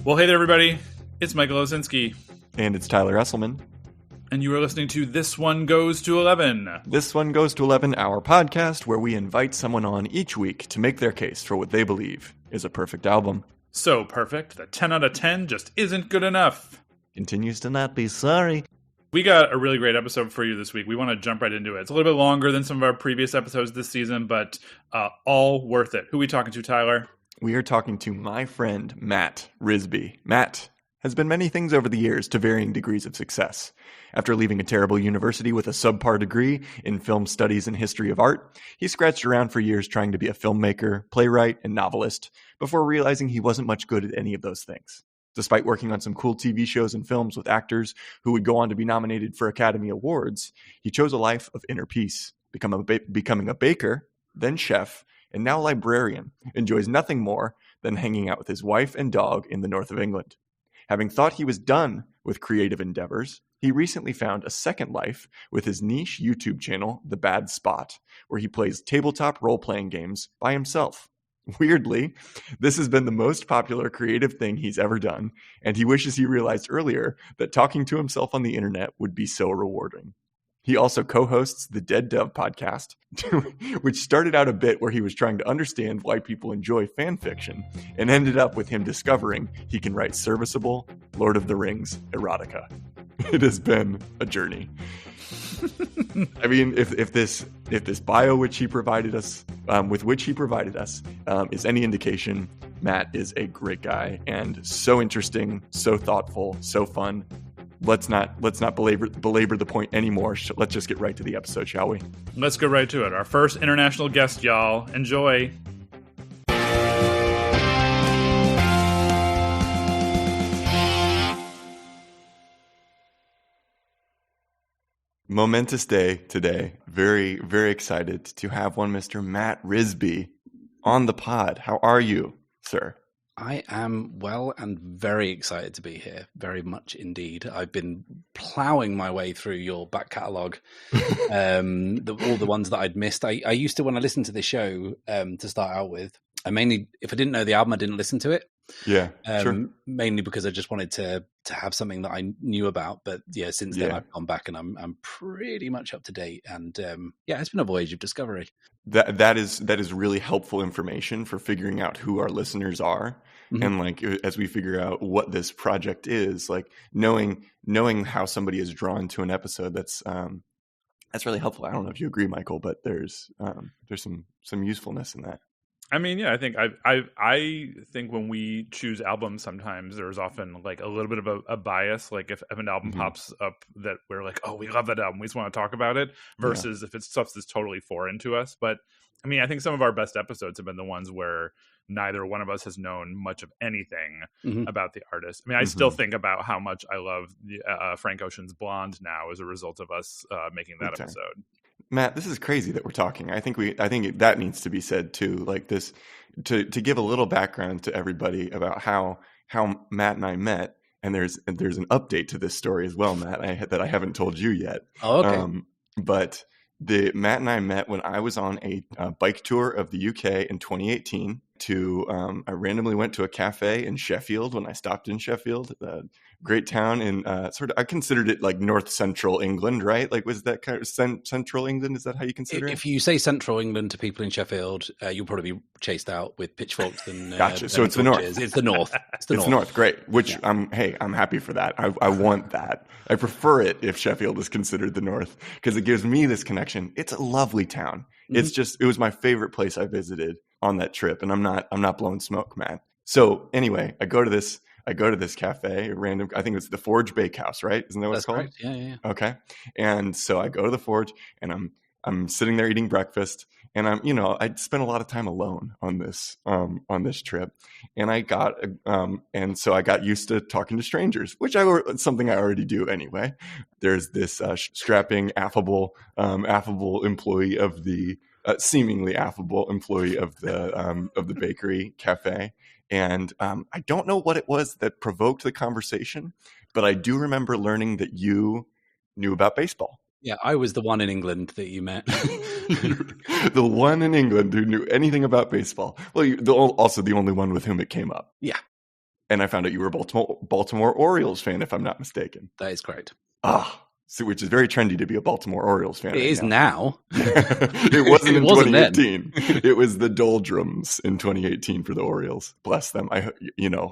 Well, hey there, everybody. It's Michael Osinski. And it's Tyler Esselman. And you are listening to This One Goes to 11. This One Goes to 11, our podcast where we invite someone on each week to make their case for what they believe is a perfect album. So perfect that 10 out of 10 just isn't good enough. Continues to not be sorry. We got a really great episode for you this week. We want to jump right into it. It's a little bit longer than some of our previous episodes this season, but all worth it. Who are we talking to, Tyler? We are talking to my friend, Matt Risby. Matt has been many things over the years to varying degrees of success. After leaving a terrible university with a subpar degree in film studies and history of art, he scratched around for years trying to be a filmmaker, playwright, and novelist before realizing he wasn't much good at any of those things. Despite working on some cool TV shows and films with actors who would go on to be nominated for Academy Awards, he chose a life of inner peace, becoming a baker, then chef, and now librarian, enjoys nothing more than hanging out with his wife and dog in the north of England. Having thought he was done with creative endeavors, he recently found a second life with his niche YouTube channel, The Bad Spot, where he plays tabletop role-playing games by himself. Weirdly, this has been the most popular creative thing he's ever done, and he wishes he realized earlier that talking to himself on the internet would be so rewarding. He also co-hosts the Dead Dove podcast, which started out a bit where he was trying to understand why people enjoy fan fiction, and ended up with him discovering he can write serviceable Lord of the Rings erotica. It has been a journey. I mean, if this bio which he provided us, is any indication, Matt is a great guy and so interesting, so thoughtful, so fun. Let's not belabor the point anymore. Let's just get right to the episode, shall we? Let's go right to it. Our first international guest, y'all. Enjoy. Momentous day today. Very, very excited to have one Mr. Matt Risby on the pod. How are you, sir? I am well and very excited to be here. Very much indeed. I've been plowing my way through your back catalogue, all the ones that I'd missed. I used to, when I listened to the show to start out with, I mainly, if I didn't know the album, I didn't listen to it. Yeah, sure. Mainly because I just wanted to have something that I knew about. But yeah, since then I've gone back and I'm pretty much up to date. And it's been a voyage of discovery. That is really helpful information for figuring out who our listeners are. Mm-hmm. And like, as we figure out what this project is, like knowing how somebody is drawn to an episode, that's really helpful. I don't know if you agree, Michael, but there's some usefulness in that. I mean, yeah, I think I think when we choose albums, sometimes there's often like a little bit of a bias. Like if an album pops up that we're like, oh, we love that album, we just want to talk about it, versus if it's stuff that's totally foreign to us. But I mean, I think some of our best episodes have been the ones where neither one of us has known much of anything about the artist. I mean, I still think about how much I love Frank Ocean's Blonde now as a result of us making that episode. Matt, this is crazy that we're talking. I think that needs to be said too. Like this, to give a little background to everybody about how Matt and I met. And there's an update to this story as well, Matt, that I haven't told you yet. Oh, okay. But Matt and I met when I was on a bike tour of the UK in 2018. I randomly went to a cafe in Sheffield when I stopped in Sheffield, a great town in I considered it like north central England, right? Like, was that kind of central England? Is that how you consider it? If you say central England to people in Sheffield, you'll probably be chased out with pitchforks and gotcha. So it's the north. It's the north. It's the north. Great. Which I'm happy for that. I want that. I prefer it if Sheffield is considered the north because it gives me this connection. It's a lovely town. Mm-hmm. It was my favorite place I visited on that trip, and I'm not blowing smoke, man. So anyway, I go to this cafe, random. I think it's the Forge Bakehouse, right? Isn't that what it's called? Correct. Yeah. Okay. And so I go to the Forge, and I'm sitting there eating breakfast, and I'd spent a lot of time alone on this trip, and I got used to talking to strangers, which something I already do anyway. There's this strapping, affable employee of the. Seemingly affable employee of the bakery cafe. And I don't know what it was that provoked the conversation, but I do remember learning that you knew about baseball. Yeah, I was the one in England that you met. The one in England who knew anything about baseball. Well, also the only one with whom it came up. Yeah. And I found out you were a Baltimore Orioles fan, if I'm not mistaken. That is correct. So which is very trendy to be a Baltimore Orioles fan. It is now. It wasn't in wasn't 2018. It was the doldrums in 2018 for the Orioles. Bless them. I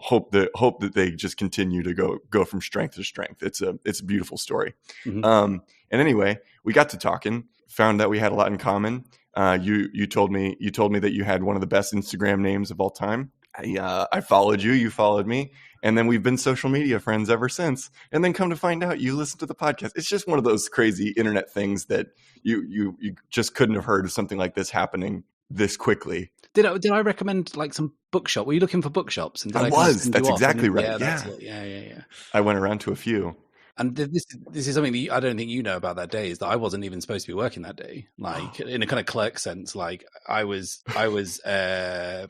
hope that they just continue to go from strength to strength. It's a beautiful story. Mm-hmm. And anyway, we got to talking. Found that we had a lot in common. You told me that you had one of the best Instagram names of all time. I followed you. You followed me. And then we've been social media friends ever since. And then come to find out, you listen to the podcast. It's just one of those crazy internet things that you just couldn't have heard of something like this happening this quickly. Did I recommend like some bookshop? Were you looking for bookshops? And I was. That's exactly right. Yeah. I went around to a few. And this is something that I don't think you know about that day, is that I wasn't even supposed to be working that day. Like in a kind of clerk sense, like I was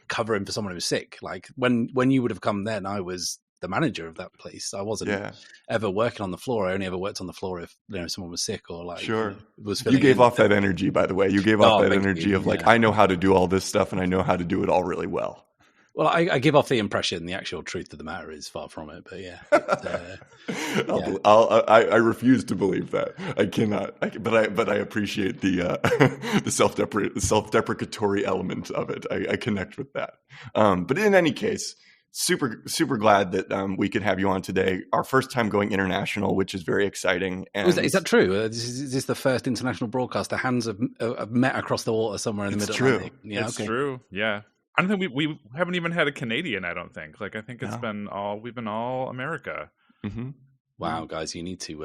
covering for someone who was sick. Like when you would have come then, I was the manager of that place. I wasn't ever working on the floor. I only ever worked on the floor if someone was sick or like was. You gave off that energy, by the way. You gave off that energy of like, I know how to do all this stuff and I know how to do it all really well. Well, I give off the impression. The actual truth of the matter is far from it. But yeah, I refuse to believe that. I cannot. But I appreciate the self-deprecatory element of it. I connect with that. But in any case, super glad that we could have you on today. Our first time going international, which is very exciting. And is that true? Is this the first international broadcast? The hands have met across the water somewhere in the middle. True. Yeah, it's true. Yeah. I don't think we haven't even had a Canadian. I don't think. Like I think we've been all America. Mm-hmm. Wow, guys, you need to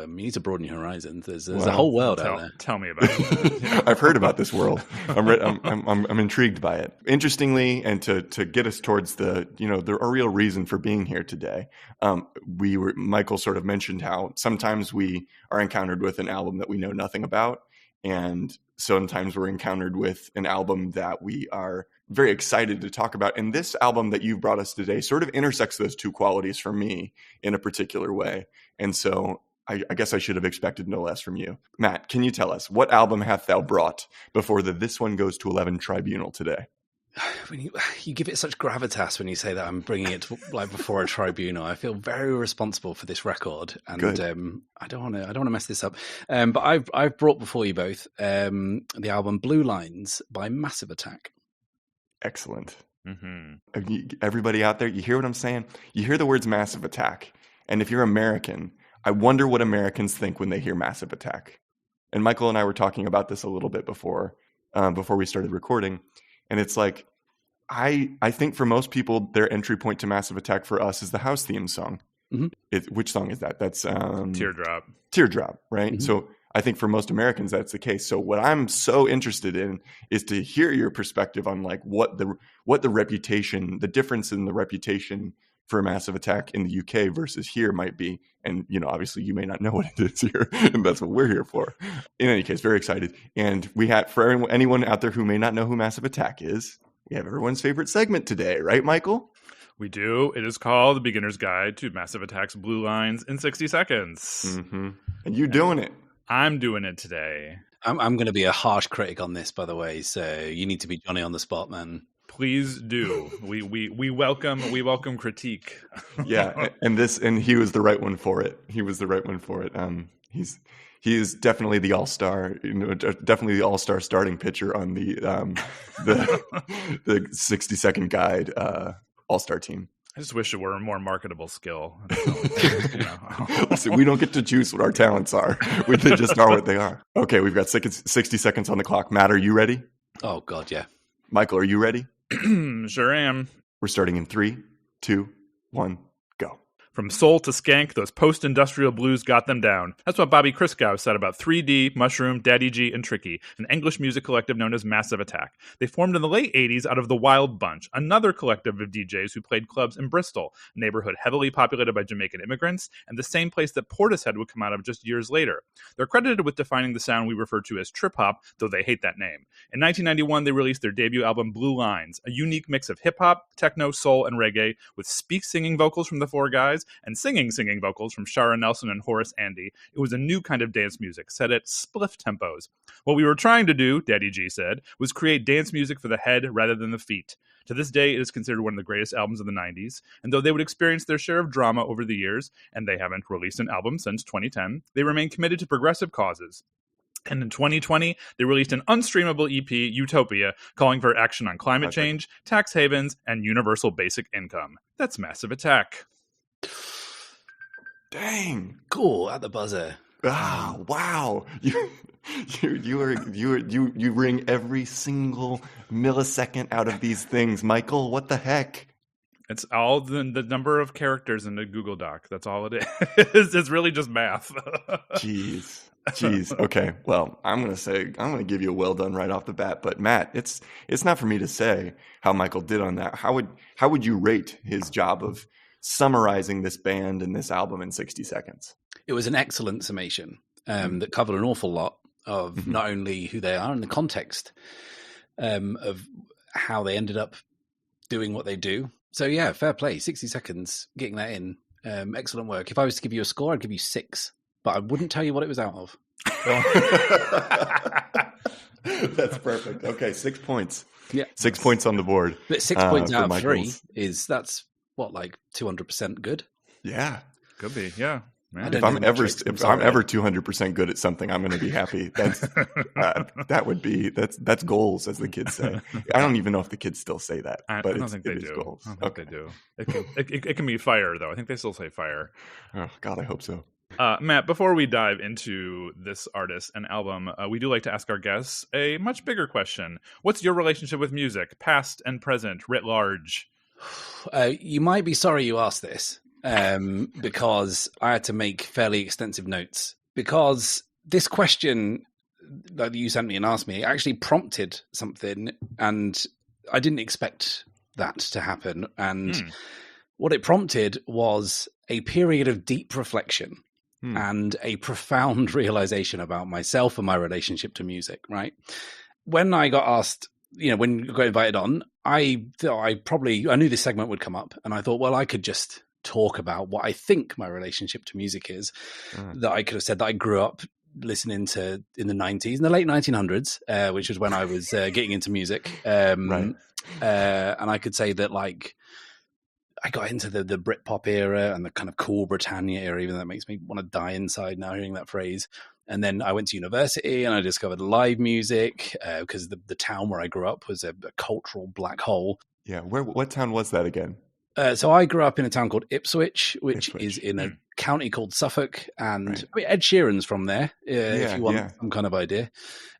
broaden your horizons. There's a whole world out there. Tell me about it. I've heard about this world. I'm intrigued by it. Interestingly, and to get us towards the real reason for being here today, Michael sort of mentioned how sometimes we are encountered with an album that we know nothing about, and sometimes we're encountered with an album that we are very excited to talk about. And this album that you've brought us today sort of intersects those two qualities for me in a particular way. And so I guess I should have expected no less from you. Matt, can you tell us, what album hath thou brought before This One Goes to 11 tribunal today? When you give it such gravitas when you say that I'm bringing it to, like before a tribunal. I feel very responsible for this record, and I don't want to mess this up. But I've brought before you both the album Blue Lines by Massive Attack. Excellent. Mm-hmm. Everybody out there, you hear what I'm saying? You hear the words Massive Attack, and if you're American, I wonder what Americans think when they hear Massive Attack. And Michael and I were talking about this a little bit before we started recording. And it's like, I think for most people, their entry point to Massive Attack for us is the house theme song. Mm-hmm. Which song is that? That's Teardrop. Teardrop, right? Mm-hmm. So I think for most Americans, that's the case. So what I'm so interested in is to hear your perspective on like what the reputation, the difference in the reputation for Massive Attack in the UK versus here might be. And, obviously you may not know what it is here, and that's what we're here for. In any case, very excited. And we had, for anyone out there who may not know who Massive Attack is, we have everyone's favorite segment today, right, Michael? We do. It is called The Beginner's Guide to Massive Attack's Blue Lines in 60 Seconds. Mm-hmm. And you doing it. I'm doing it today. I'm going to be a harsh critic on this, by the way, so you need to be Johnny on the spot, man. Please do. We welcome critique. Yeah, and he was the right one for it. He is definitely the all-star, definitely the all-star starting pitcher on the 60-second guide all-star team. I just wish it were a more marketable skill. Listen, we don't get to choose what our talents are. They just are what they are. Okay, we've got 60 seconds on the clock. Matt, are you ready? Oh, God, yeah. Michael, are you ready? Sure am. We're starting in 3, 2, 1, go. From soul to skank, those post-industrial blues got them down. That's what Bobby Christgau said about 3D, Mushroom, Daddy G, and Tricky, an English music collective known as Massive Attack. They formed in the late 80s out of the Wild Bunch, another collective of DJs who played clubs in Bristol, a neighborhood heavily populated by Jamaican immigrants, and the same place that Portishead would come out of just years later. They're credited with defining the sound we refer to as trip-hop, though they hate that name. In 1991, they released their debut album Blue Lines, a unique mix of hip-hop, techno, soul, and reggae, with speak-singing vocals from the four guys, and singing vocals from Shara Nelson and Horace Andy. It was a new kind of dance music, set at spliff tempos. What we were trying to do, Daddy G said, was create dance music for the head rather than the feet. To this day, it is considered one of the greatest albums of the 90s, and though they would experience their share of drama over the years, and they haven't released an album since 2010, they remain committed to progressive causes. And in 2020, they released an unstreamable EP, Utopia, calling for action on climate change, tax havens, and universal basic income. That's Massive Attack. Dang. Cool, at the buzzer. Ah, wow. You ring every single millisecond out of these things, Michael. What the heck? It's all the number of characters in the Google Doc. That's all it is. It's really just math. Jeez. Okay. Well, I'm gonna give you a well done right off the bat. But Matt, it's not for me to say how Michael did on that. How would you rate his job of summarizing this band and this album in 60 seconds? It was an excellent summation that covered an awful lot of not only who they are and the context of how they ended up doing what they do. So yeah, fair play. 60 seconds, getting that in. Excellent work. If I was to give you a score, I'd give you 6, but I wouldn't tell you what it was out of. That's perfect. Okay, 6 points. Yeah, 6 points on the board. But 6 points out of Michael's. 3 that's what, like 200% good? Yeah, could be. Yeah. Man. If I'm ever 200% good at something, I'm going to be happy. That's that's goals, as the kids say. I don't even know if the kids still say that, but I don't think they do. Goals. I don't think they do. It can be fire, though. I think they still say fire. Oh God, I hope so. Matt, before we dive into this artist and album, we do like to ask our guests a much bigger question. What's your relationship with music, past and present, writ large? You might be sorry you asked this. Because I had to make fairly extensive notes, because this question that you sent me and asked me actually prompted something, and I didn't expect that to happen. And what it prompted was a period of deep reflection and a profound realization about myself and my relationship to music, right? When I got asked, when you got invited on, I knew this segment would come up, and I thought, well, I could just talk about what I think my relationship to music is. That I could have said that I grew up listening to in the 90s, in the late 1900s, which was when I was getting into music. Right. And I could say that, like, I got into the Britpop era and the kind of cool Britannia era, even though that makes me want to die inside now hearing that phrase. And then I went to university and I discovered live music because the town where I grew up was a cultural black hole. Yeah. What town was that again? So I grew up in a town called Ipswich, which is in a county called Suffolk, and Ed Sheeran's from there, if you want some kind of idea.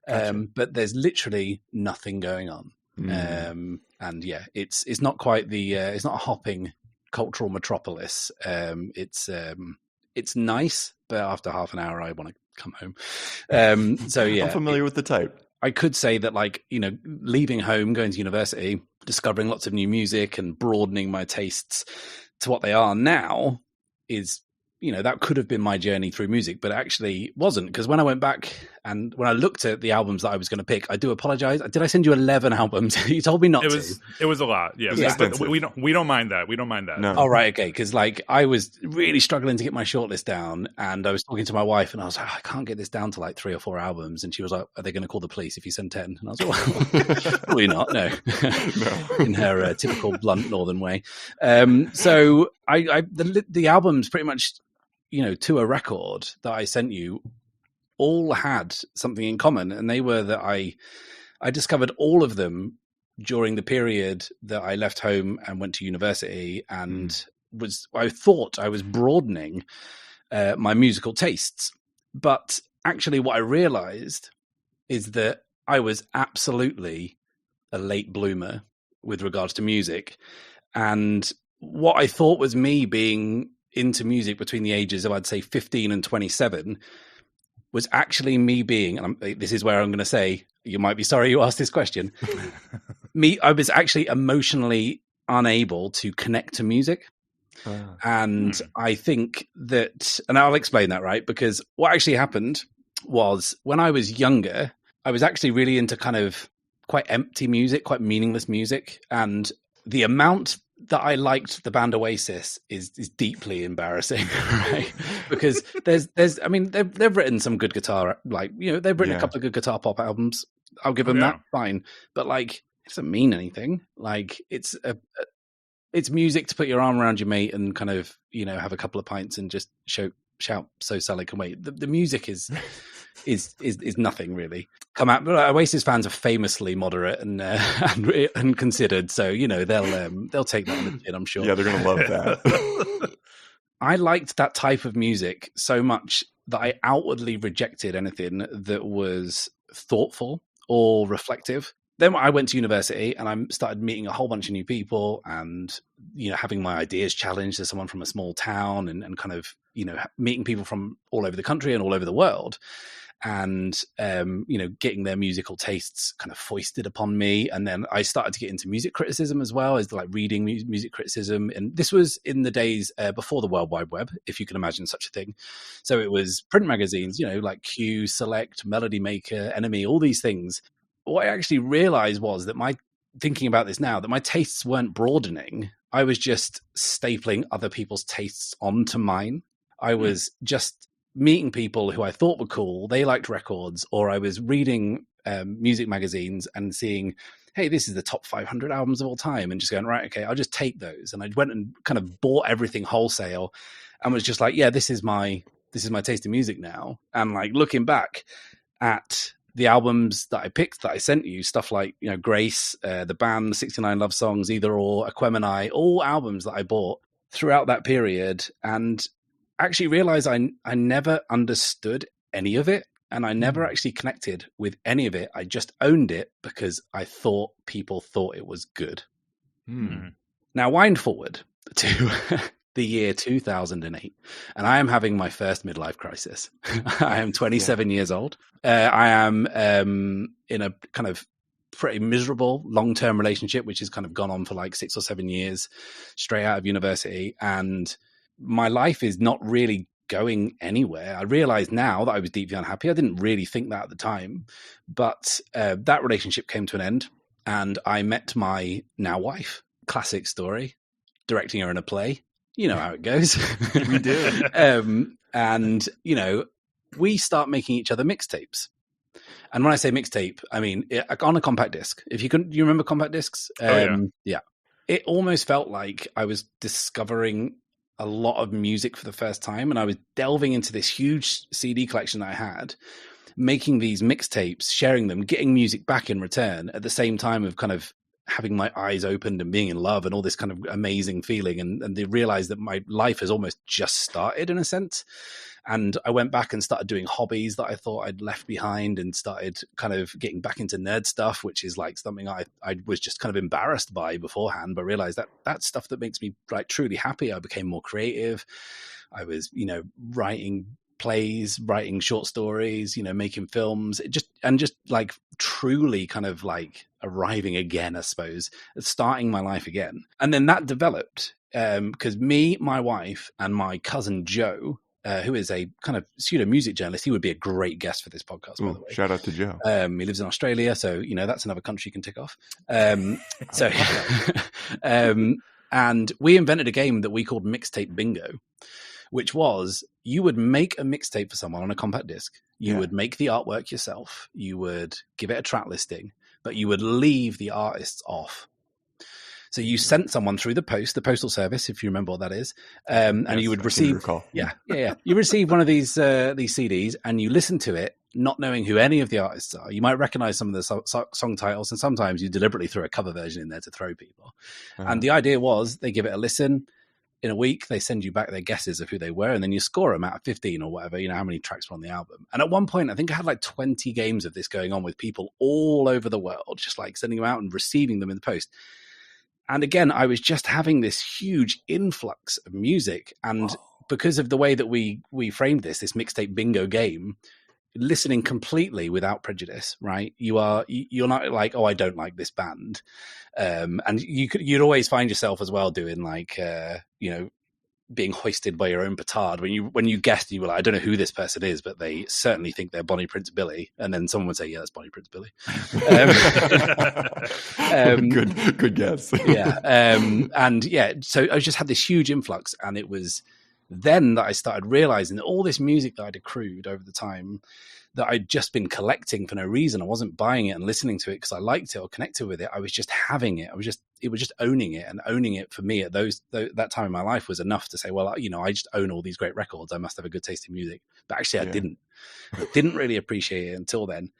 Gotcha. But there's literally nothing going on, and yeah, it's not quite it's not a hopping cultural metropolis. It's nice, but after half an hour, I want to come home. So yeah, I'm familiar with the type. I could say that, like, leaving home, going to university, discovering lots of new music and broadening my tastes to what they are now is, that could have been my journey through music, but it actually wasn't, because when I went back and when I looked at the albums that I was going to pick, I do apologize. Did I send you 11 albums? You told me not to. It was a lot. Yeah. But we don't mind that. We don't mind that. No. Oh, right. Okay. Because, like, I was really struggling to get my shortlist down, and I was talking to my wife and I was like, I can't get this down to like 3 or 4 albums. And she was like, are they going to call the police if you send 10? And I was like, well, probably not. No. In her typical blunt northern way. So the albums pretty much, to a record that I sent you, all had something in common, and they were that I discovered all of them during the period that I left home and went to university, and I thought I was broadening my musical tastes. But actually what I realized is that I was absolutely a late bloomer with regards to music. And what I thought was me being into music between the ages of, I'd say, 15 and 27 was actually me being, and this is where I'm going to say, you might be sorry you asked this question. I was actually emotionally unable to connect to music. And I think that, and I'll explain that, right? Because what actually happened was, when I was younger, I was actually really into kind of quite empty music, quite meaningless music. And the amount that I liked the band Oasis is deeply embarrassing, right? Because I mean, they've written some good guitar, like, you know, they've written a couple of good guitar pop albums. I'll give them that, fine. But like, it doesn't mean anything. Like, it's music to put your arm around your mate and kind of, you know, have a couple of pints and just shout "So Sally Can Wait." The music is nothing really. Come out, but Oasis fans are famously moderate and considered, so you know they'll take that on the chin, I'm sure. Yeah, they're gonna love that. I liked that type of music so much that I outwardly rejected anything that was thoughtful or reflective. Then I went to university and I started meeting a whole bunch of new people and, you know, having my ideas challenged as someone from a small town and kind of, you know, meeting people from all over the country and all over the world and, you know, getting their musical tastes kind of foisted upon me. And then I started to get into music criticism as well, as like reading music criticism. And this was in the days before the World Wide Web, if you can imagine such a thing. So it was print magazines, you know, like Q, Select, Melody Maker, Enemy, all these things. What I actually realized was that thinking about this now, that my tastes weren't broadening. I was just stapling other people's tastes onto mine. I was just meeting people who I thought were cool. They liked records, or I was reading music magazines and seeing, hey, this is the top 500 albums of all time, and just going, right, okay, I'll just take those. And I went and kind of bought everything wholesale and was just like, yeah, this is my taste in music now. And like looking back at the albums that I picked, that I sent you, stuff like, you know, Grace, the band, 69 Love Songs, Either Or, Aquemini, all albums that I bought throughout that period, and actually realized I never understood any of it, and I never actually connected with any of it. I just owned it because I thought people thought it was good. Now, wind forward to the year 2008, and I am having my first midlife crisis. I am 27 years old. I am in a kind of pretty miserable long-term relationship, which has kind of gone on for like 6 or 7 years straight out of university. And my life is not really going anywhere. I realize now that I was deeply unhappy. I didn't really think that at the time, but that relationship came to an end and I met my now wife. Classic story, directing her in a play. You know how it goes. We do. And, you know, we start making each other mixtapes. And when I say mixtape, I mean on a compact disc. You remember compact discs? Yeah. It almost felt like I was discovering a lot of music for the first time. And I was delving into this huge CD collection I had, making these mixtapes, sharing them, getting music back in return at the same time of kind of having my eyes opened and being in love and all this kind of amazing feeling. And they realized that my life has almost just started in a sense. And I went back and started doing hobbies that I thought I'd left behind and started kind of getting back into nerd stuff, which is like something I was just kind of embarrassed by beforehand, but realized that that's stuff that makes me like truly happy. I became more creative. I was, you know, writing plays, writing short stories, you know, making films, just like truly kind of like arriving again, I suppose, starting my life again. And then that developed because me, my wife, and my cousin Joe, who is a kind of pseudo music journalist, he would be a great guest for this podcast, by the way. Shout out to Joe. He lives in Australia, so, you know, that's another country you can tick off. And we invented a game that we called Mixtape Bingo, which was you would make a mixtape for someone on a compact disc. You would make the artwork yourself. You would give it a track listing, but you would leave the artists off. So you sent someone through the postal service, if you remember what that is, and you would receive. You receive one of these CDs, and you listen to it, not knowing who any of the artists are. You might recognize some of the song titles, and sometimes you deliberately throw a cover version in there to throw people. And the idea was they give it a listen. In a week, they send you back their guesses of who they were, and then you score them out of 15 or whatever, you know, how many tracks were on the album. And at one point, I think I had like 20 games of this going on with people all over the world, just like sending them out and receiving them in the post. And again, I was just having this huge influx of music. And because of the way that we framed this mixtape bingo game, listening completely without prejudice, right? You're not like, oh, I don't like this band. And you'd always find yourself as well doing like, you know, being hoisted by your own petard when you guessed, you were like, I don't know who this person is, but they certainly think they're Bonnie Prince Billy, and then someone would say, yeah, that's Bonnie Prince Billy. Good guess. Yeah. And yeah, so I just had this huge influx, and it was then that I started realizing that all this music that I'd accrued over the time that I'd just been collecting for no reason. I wasn't buying it and listening to it because I liked it or connected with it. I was just having it. It was just owning it, and owning it for me at that time in my life was enough to say, well, you know, I just own all these great records. I must have a good taste in music. But actually I didn't really appreciate it until then.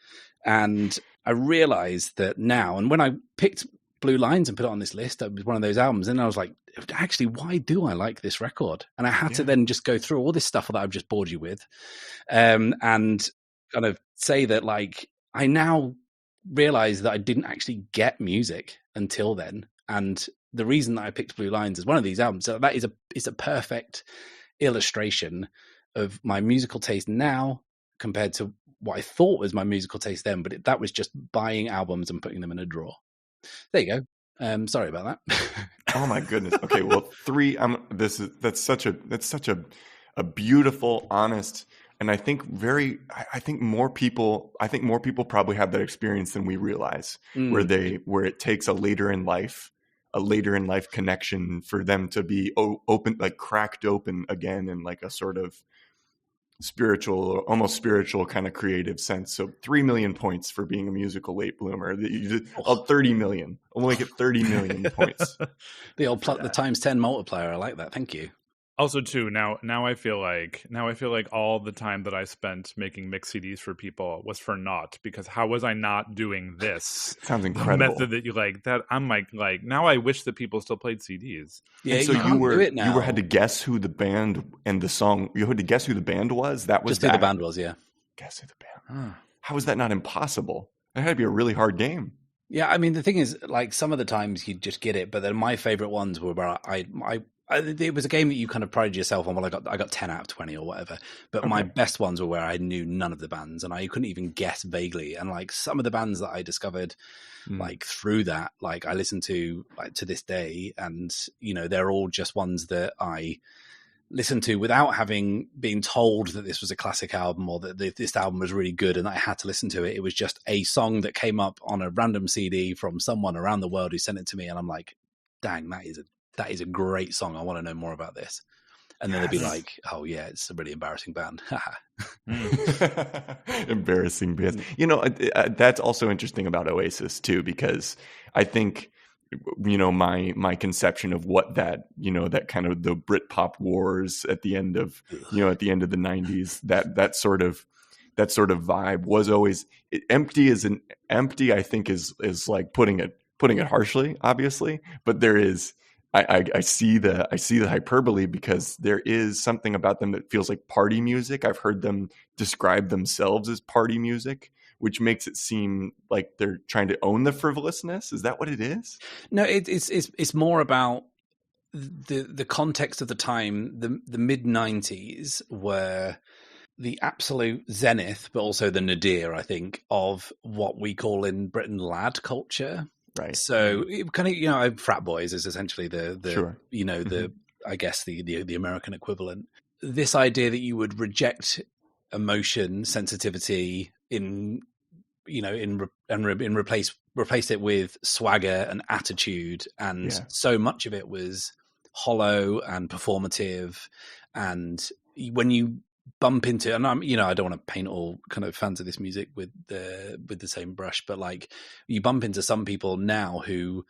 And I realized that now, and when I picked Blue Lines and put it on this list, it was one of those albums, and I was like, actually, why do I like this record? And I had to then just go through all this stuff that I've just bored you with, and kind of say that, like, I now realize that I didn't actually get music until then. And the reason that I picked Blue Lines as one of these albums, so that is a perfect illustration of my musical taste now compared to what I thought was my musical taste then. But that was just buying albums and putting them in a drawer. There you go. Sorry about that. Oh my goodness. Okay, well, that's such a beautiful, honest, and I think more people probably have that experience than we realize, where it takes a later in life connection for them to be open, like cracked open again in like a sort of almost spiritual kind of creative sense. So 3 million points for being a musical late bloomer. 30 million. I'll make it 30 million points. The old the times 10 multiplier. I like that. Thank you. Also, too, now I feel like all the time that I spent making mix CDs for people was for naught, because how was I not doing this? Sounds incredible. Method that you like that. I'm like now I wish that people still played CDs. Yeah, so you had to guess who the band and the song. You had to guess who the band was. That was just who the band was. Yeah, guess who the band. How is that not impossible? That had to be a really hard game. Yeah, I mean, the thing is, like, some of the times you just get it, but then my favorite ones were where it was a game that you kind of prided yourself on. Well, I got 10 out of 20 or whatever. But my best ones were where I knew none of the bands and I couldn't even guess vaguely. And like some of the bands that I discovered, like through that, like I listen to like to this day, and you know, they're all just ones that I listen to without having been told that this was a classic album or that this album was really good and that I had to listen to it. It was just a song that came up on a random CD from someone around the world who sent it to me, and I'm like, dang, that is a great song. I want to know more about this. And then they'd be like, oh yeah, it's a really embarrassing band. Embarrassing band. You know, that's also interesting about Oasis too, because I think, you know, my conception of what that, you know, that kind of the Britpop wars at the end of the 90s, that sort of vibe was always empty. I think is like putting it harshly, obviously, but there is, I see the hyperbole, because there is something about them that feels like party music. I've heard them describe themselves as party music, which makes it seem like they're trying to own the frivolousness. Is that what it is? No, it's more about the context of the time. The mid 90s were the absolute zenith, but also the nadir, I think, of what we call in Britain lad culture. Right. So it kind of, you know, frat boys is essentially the sure. You know, I guess the American equivalent. This idea that you would reject emotion, sensitivity and replace it with swagger and attitude, and so much of it was hollow and performative. And when you bump into, and I'm, you know, I don't want to paint all kind of fans of this music with the same brush, but like you bump into some people now who,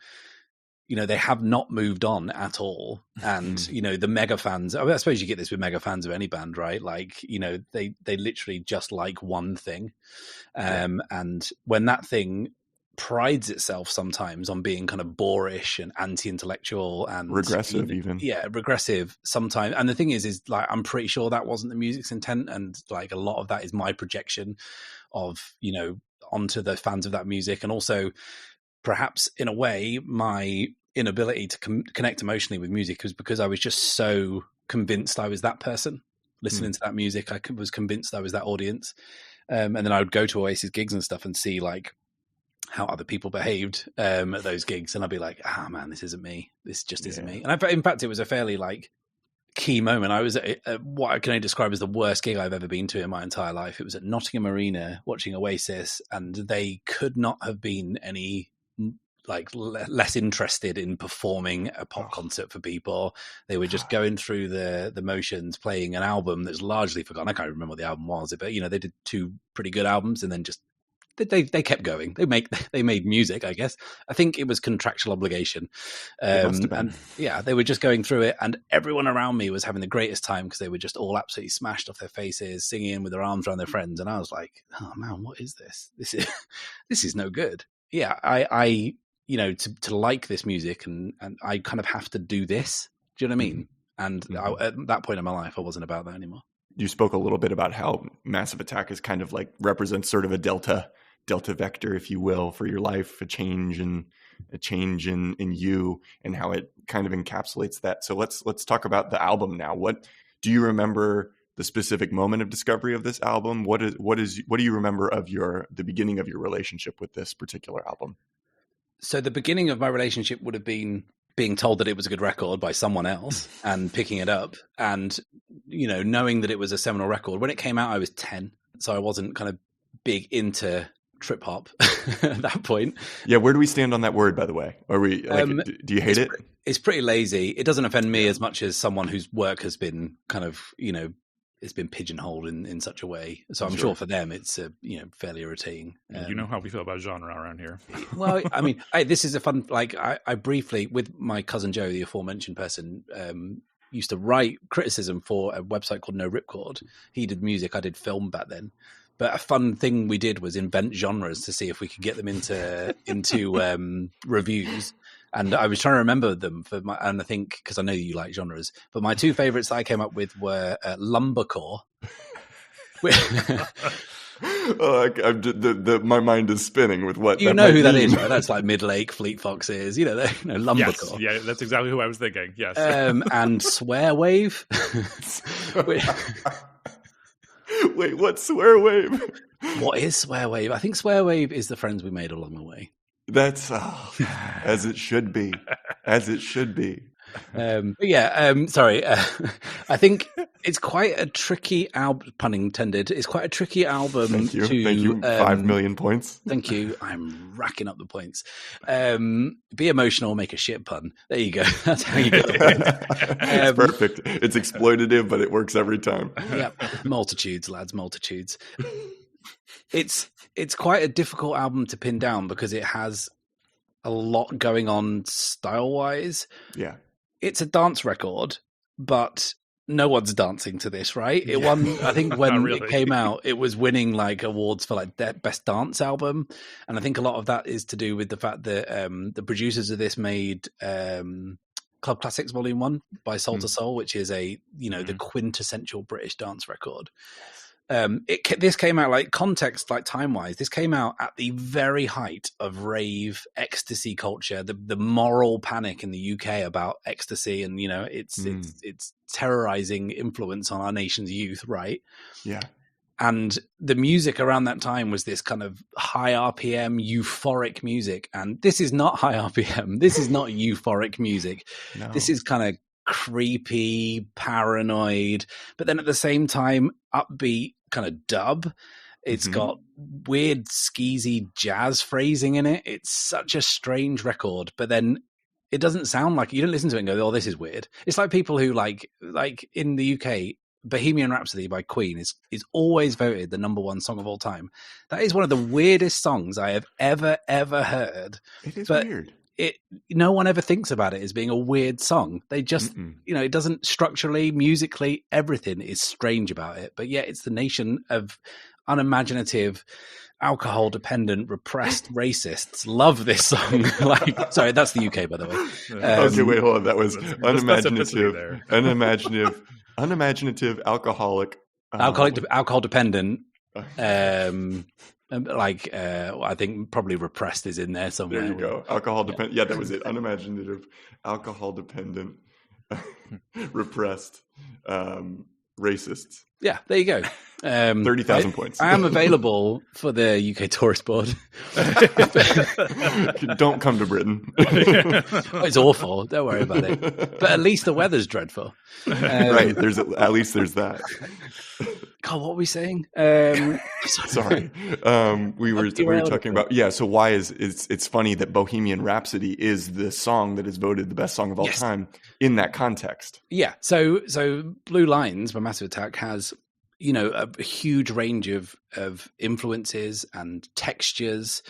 you know, they have not moved on at all. And, you know, the mega fans, I suppose you get this with mega fans of any band, right? Like, you know, they literally just like one thing. And when that thing prides itself sometimes on being kind of boorish and anti-intellectual and regressive, regressive sometimes. And the thing is like, I'm pretty sure that wasn't the music's intent. And like a lot of that is my projection of, you know, onto the fans of that music. And also perhaps in a way, my inability to connect emotionally with music was because I was just so convinced I was that person listening to that music. I was convinced I was that audience. And then I would go to Oasis gigs and stuff and see like how other people behaved at those gigs, and I'd be like, man, this isn't me. This just isn't me. And in fact, it was a fairly like key moment. I was at what I can only describe as the worst gig I've ever been to in my entire life. It was at Nottingham Arena watching Oasis, and they could not have been any less interested in performing a pop concert for people. They were just going through the motions, playing an album that's largely forgotten. I can't remember what the album was, but they did 2 pretty good albums, and then just they kept going. They made music, I guess. I think it was contractual obligation. It must have been. And yeah, they were just going through it, and everyone around me was having the greatest time because they were just all absolutely smashed off their faces, singing with their arms around their friends. And I was like, oh man, what is this? This is no good. Yeah, I to like this music, and I kind of have to do this. Do you know what I mean? And at that point in my life, I wasn't about that anymore. You spoke a little bit about how Massive Attack is kind of like represents sort of a delta vector, if you will, for your life, a change in you, and how it kind of encapsulates that. So let's talk about the album now. What do you remember the specific moment of discovery of this album? What do you remember of the beginning of your relationship with this particular album? So the beginning of my relationship would have been being told that it was a good record by someone else and picking it up, and knowing that it was a seminal record. When it came out, I was 10, so I wasn't kind of big into trip hop at that point. Yeah, where do we stand on that word, by the way? Are we do you hate it? It's pretty lazy. It doesn't offend me as much as someone whose work has been kind of it's been pigeonholed in such a way. So I'm sure for them it's fairly irritating. You know how we feel about genre around here. Well, I mean, this is a fun. I briefly, with my cousin Joe, the aforementioned person, used to write criticism for a website called No Ripcord. He did music, I did film back then. But a fun thing we did was invent genres to see if we could get them into reviews. And I was trying to remember them and I think, because I know you like genres, but my 2 favorites that I came up with were lumbercore. My mind is spinning with what who that is, right? That's like Midlake, Fleet Foxes, lumbercore. Yes, yeah, that's exactly who I was thinking. Yes, and swear wave. Wait, what's swear wave? What is swear wave? I think swear wave is the friends we made along the way. That's as it should be. As it should be. Sorry. I think it's quite a tricky album, pun intended. It's quite a tricky album. Thank you. 5 million points. Thank you. I'm racking up the points. Be emotional, make a shit pun. There you go. That's how you get the point. It's perfect. It's exploitative, but it works every time. Yeah. Multitudes, lads, multitudes. It's quite a difficult album to pin down because it has a lot going on style-wise. Yeah. It's a dance record, but no one's dancing to this, right? It won, I think when really. It came out, it was winning awards for best dance album. And I think a lot of that is to do with the fact that the producers of this made Club Classics Volume 1 by Soul to Soul, which is the quintessential British dance record. This came out context, time wise. This came out at the very height of rave ecstasy culture, the moral panic in the UK about ecstasy, and it's terrorizing influence on our nation's youth, right? Yeah. And the music around that time was this kind of high RPM, euphoric music, and this is not high RPM. This is not euphoric music. No. This is kind of creepy, paranoid, but then at the same time upbeat kind of dub. It's got weird skeezy jazz phrasing in it. It's such a strange record, but then it doesn't sound like, you don't listen to it and go, oh, this is weird. It's like people who like in the UK, Bohemian Rhapsody by Queen is always voted the number 1 song of all time. That is one of the weirdest songs I have ever heard. It is weird. No one ever thinks about it as being a weird song. They just, it doesn't structurally, musically, everything is strange about it. But yet it's the nation of unimaginative, alcohol-dependent, repressed racists love this song. Sorry, that's the UK, by the way. Okay, wait, hold on. That was unimaginative, alcohol-dependent. I think probably repressed is in there somewhere. There you go. Alcohol dependent. Yeah, that was it. Unimaginative, alcohol dependent, repressed. racists. Yeah, there you go. 30,000 points. I am available for the UK Tourist Board. Don't come to Britain. It's awful. Don't worry about it. But at least the weather's dreadful. Right. At least there's that. God, what were we saying? Sorry. We were talking about, so why it's funny that Bohemian Rhapsody is the song that is voted the best song of all time in that context. Yeah. So Blue Lines by Massive Attack has, a huge range of influences and textures.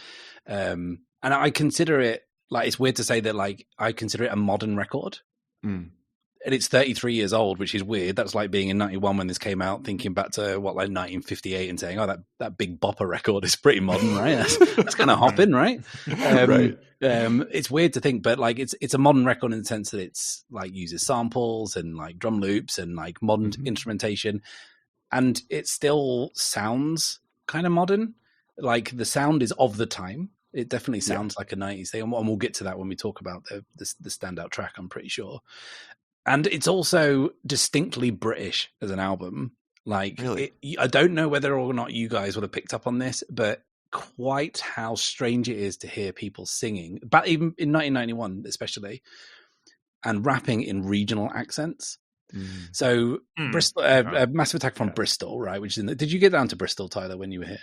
And I consider it, like, it's weird to say that, like, I consider it a modern record. Mm. And it's 33 years old, which is weird. That's like being in 91 when this came out, thinking back to 1958 and saying, oh, that Big Bopper record is pretty modern, right? That's kind of hopping, right? Right. It's weird to think, but like it's a modern record in the sense that it's like uses samples and like drum loops and like modern instrumentation. And it still sounds kind of modern. Like the sound is of the time. It definitely sounds like a 90s thing. And we'll get to that when we talk about the standout track, I'm pretty sure. And it's also distinctly British as an album. Like, really? I don't know whether or not you guys would have picked up on this, but quite how strange it is to hear people singing, but even in 1991 especially, and rapping in regional accents. So Bristol, Massive Attack from Bristol, right? Which is did you get down to Bristol, Tyler, when you were here?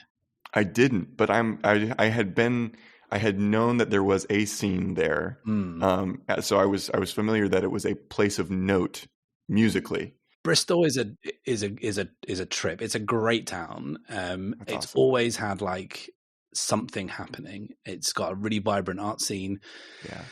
I didn't, but I had known that there was a scene there. So I was familiar that it was a place of note musically. Bristol is a trip. It's a great town. It's awesome. Always had like something happening. It's got a really vibrant art scene. Yeah.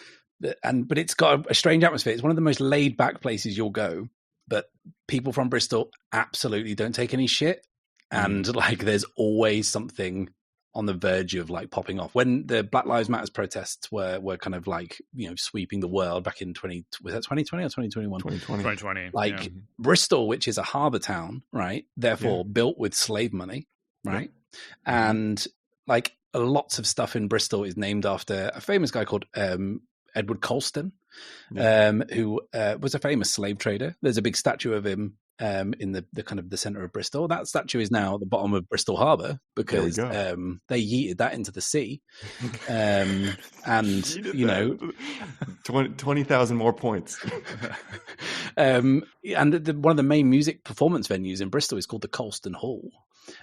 But it's got a strange atmosphere. It's one of the most laid back places you'll go. But people from Bristol absolutely don't take any shit. And like, there's always something on the verge of like popping off. When the Black Lives Matter protests were kind of like, sweeping the world back in 2020 or 2021? 2020. Like Bristol, which is a harbour town, right? Therefore built with slave money, right? Yeah. And like lots of stuff in Bristol is named after a famous guy called Edward Colston, who was a famous slave trader. There's a big statue of him in the kind of the center of Bristol. That statue is now at the bottom of Bristol Harbour because they yeeted that into the sea. And 20,000 more points. And one of the main music performance venues in Bristol is called the Colston Hall.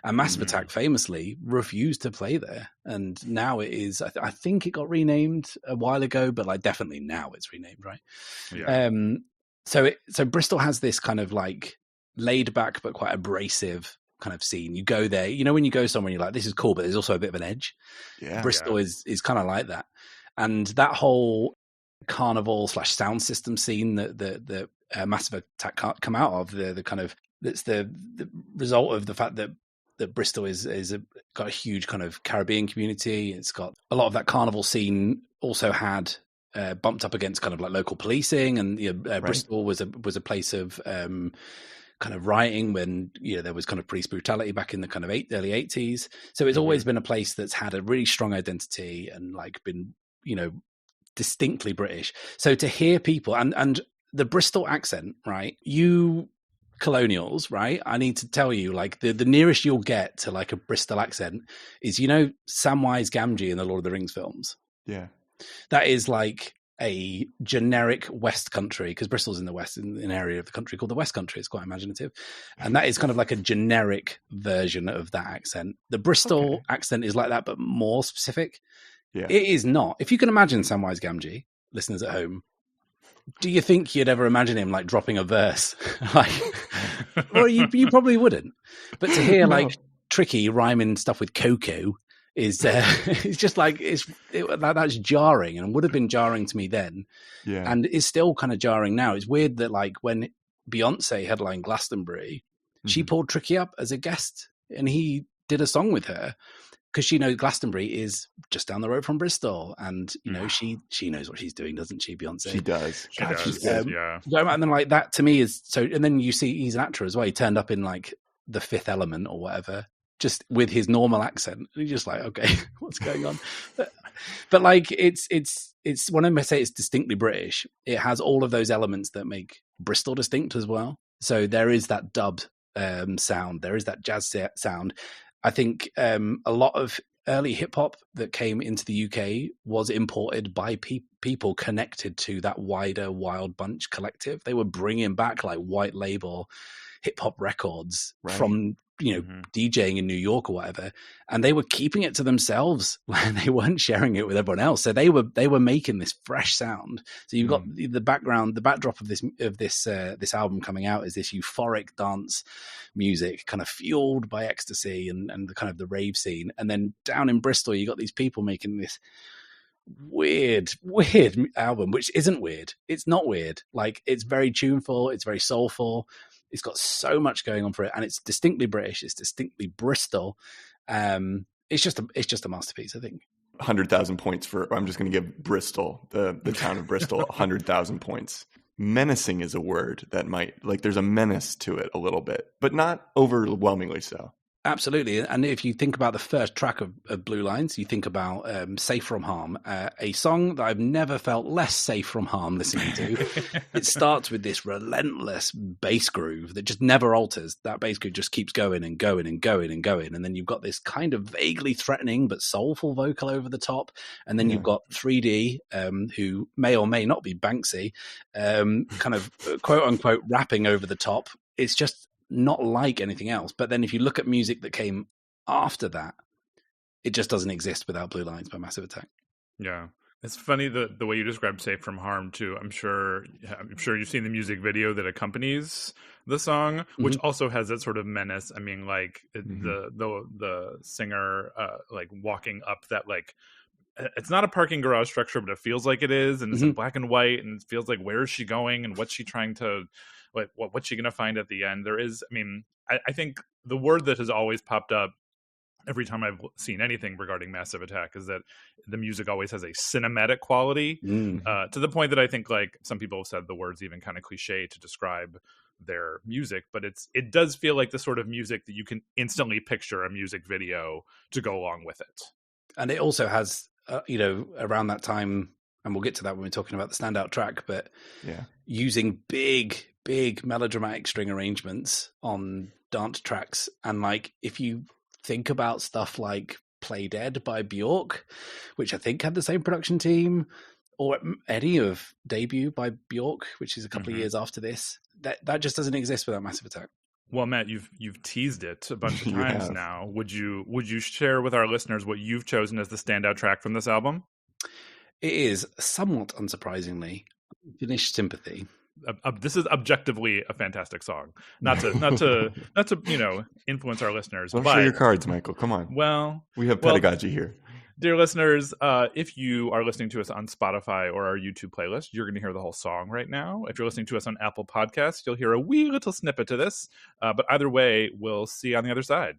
And Massive Attack famously refused to play there, and now it is. I think it got renamed a while ago, but like definitely now it's renamed, right? Yeah. So Bristol has this kind of like laid back but quite abrasive kind of scene. You go there, when you go somewhere, you're like, this is cool, but there's also a bit of an edge. Yeah, Bristol is kind of like that, and that whole carnival / sound system scene that Massive Attack come out of the kind of that's the result of the fact that Bristol got a huge kind of Caribbean community. It's got a lot of that carnival scene. Also had bumped up against kind of like local policing, and Bristol was a place of kind of rioting when there was kind of police brutality back in the kind of early 80s. So it's always been a place that's had a really strong identity and like been distinctly British. So to hear people and the Bristol accent, right? You colonials, right? I need to tell you, like the nearest you'll get to like a Bristol accent is Samwise Gamgee in the Lord of the Rings films. Yeah, that is like a generic West Country, because Bristol's in the West, in an area of the country called the West Country. It's quite imaginative, and that is kind of like a generic version of that accent. The Bristol accent is like that, but more specific. Yeah, it is not. If you can imagine Samwise Gamgee, listeners at home, do you think you'd ever imagine him like dropping a verse? Well, you probably wouldn't. But to hear like Tricky rhyming stuff with cocoa is it's just like that's jarring, and would have been jarring to me then. Yeah, and is still kind of jarring now. It's weird that like when Beyonce headlined Glastonbury, she pulled Tricky up as a guest, and he did a song with her. Because Glastonbury is just down the road from Bristol, and she knows what she's doing, doesn't she, Beyonce? She does. Yeah. And then like that to me is so. And then you see he's an actor as well. He turned up in like The Fifth Element or whatever, just with his normal accent. And you're just like, okay, what's going on? But like it's when I say it's distinctly British, it has all of those elements that make Bristol distinct as well. So there is that dubbed sound. There is that jazz sound. I think a lot of early hip hop that came into the UK was imported by people connected to that wider Wild Bunch collective. They were bringing back like white label hip hop records from, DJing in New York or whatever, and they were keeping it to themselves. They weren't sharing it with everyone else. So they were making this fresh sound. So you've got the backdrop of this album coming out is this euphoric dance music, kind of fueled by ecstasy and the kind of the rave scene. And then down in Bristol, you got these people making this weird album, which isn't weird. It's not weird. Like, it's very tuneful. It's very soulful. It's got so much going on for it, and it's distinctly British. It's distinctly Bristol. It's just a masterpiece, I think. 100,000 points for. I'm just going to give Bristol, the town of Bristol, 100,000 points. Menacing is a word that might, like, there's a menace to it a little bit, but not overwhelmingly so. Absolutely. And if you think about the first track of Blue Lines, you think about Safe From Harm, a song that I've never felt less safe from harm listening to. It starts with this relentless bass groove that just never alters. That bass groove just keeps going and going and going and going. And then you've got this kind of vaguely threatening but soulful vocal over the top. And then you've got 3D, who may or may not be Banksy, kind of quote unquote rapping over the top. It's just not like anything else. But then if you look at music that came after that, it just doesn't exist without Blue Lines by Massive Attack. Yeah. It's funny the way you described Safe From Harm too. I'm sure you've seen the music video that accompanies the song, which also has that sort of menace. I mean, like the singer like walking up that, like, it's not a parking garage structure, but it feels like it is, and it's in black and white, and it feels like, where is she going and what's she trying to, what's she going to find at the end? There is, I mean, I think the word that has always popped up every time I've seen anything regarding Massive Attack is that the music always has a cinematic quality, to the point that I think, like, some people have said the word's even kind of cliche to describe their music, but it does feel like the sort of music that you can instantly picture a music video to go along with it. And it also has, around that time, and we'll get to that when we're talking about the standout track, but using big melodramatic string arrangements on dance tracks. And, like, if you think about stuff like Play Dead by Bjork, which I think had the same production team, or any of Debut by Bjork, which is a couple of years after this, that just doesn't exist without Massive Attack. Well, Matt, you've teased it a bunch of times now. Would you share with our listeners what you've chosen as the standout track from this album? It is, somewhat unsurprisingly, Unfinished Sympathy. This is objectively a fantastic song. Not to influence our listeners. Don't show your cards, Michael. Come on. Well, we have pedagogy here. Dear listeners, if you are listening to us on Spotify or our YouTube playlist, you're going to hear the whole song right now. If you're listening to us on Apple Podcasts, you'll hear a wee little snippet to this. But either way, we'll see you on the other side.